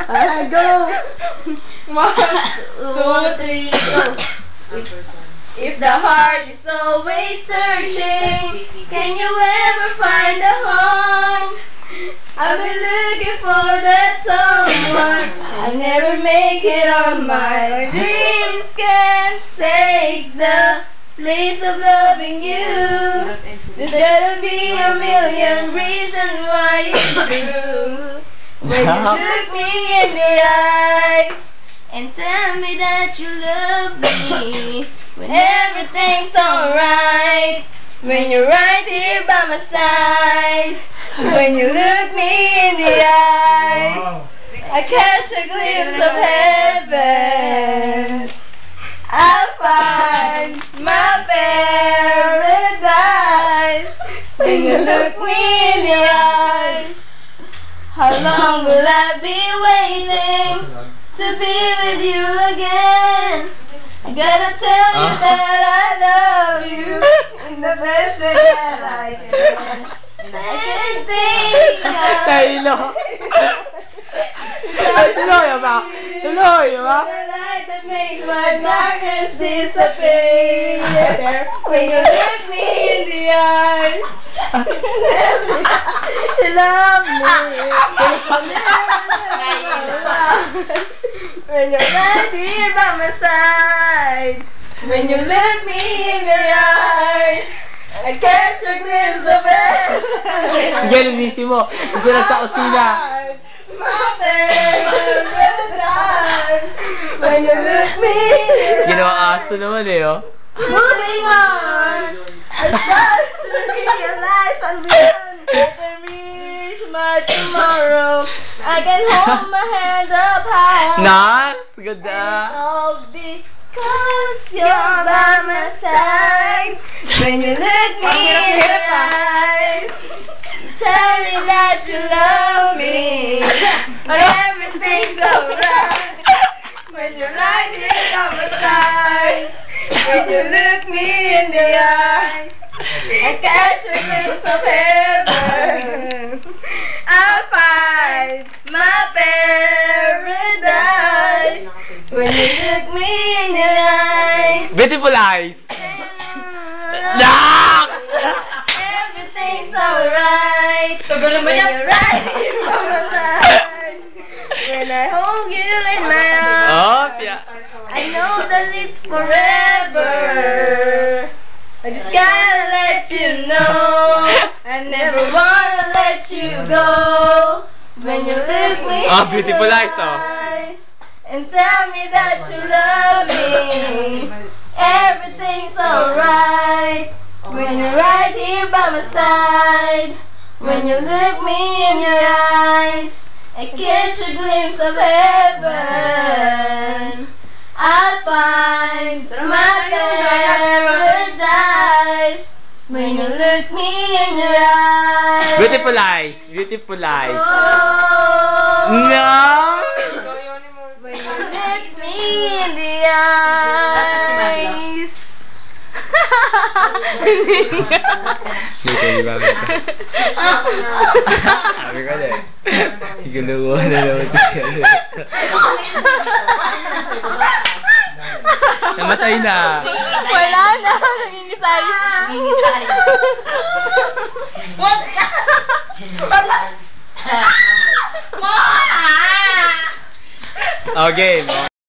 Go! 1, 2, 3, go! If the heart is always searching, can you ever find a home? I've been looking for that someone. I'll never make it on my own. Dreams can't take the place of loving you. There's gotta be a million reasons why it's true. When you look me in the eyes and tell me that you love me, when everything's alright, when you're right here by my side, when you look me in the eyes, I catch a glimpse of heaven. I'll find my paradise when you look me in the eyes. How long will I be waiting to be with you again? I gotta tell you that I love you in the best way that I can. I can't think Tuloy ba? the light that makes my darkness disappear. When you look me in the eyes, you love me. When you're right here by my side, when you look me in the eyes, I catch a glimpse of it. Sige, linisin mo. Sige lang sa kusina. My paradise. When you look me in the eyes. Ginawa aso naman eh, oh. Moving on, I start to realize I'm beyond. I can reach my tomorrow. I can hold my hands up high. Nice! And Ganda! it's all because you're by my side. When you look me in the eyes, tell me that you love me. Everything's alright. When you're right here by my side, when you look me in the eyes, I catch a glimpse of heaven. I'll find my paradise when you look me in the eyes. Beautiful eyes! Nak! Everything's alright when you're right here by my side. When I hold you in my arms, Oh, yeah. I know that it's forever. I just gotta let you know I never wanna let you go. When you look me Ah, in beautiful the eyes, oh. eyes and tell me that you love me, everything's alright. When you're right here by my side, when you look me in your eyes, I catch a glimpse of heaven. I'll find my paradise when you look me in your eyes. Beautiful eyes! Beautiful eyes! Oh, No! when you look me in the eyes. Dito, di ba? Sabi ko na eh. Ikaluwa na naman ito siya. Namatay na. Wala na. Nangingisay. What? Oh, game.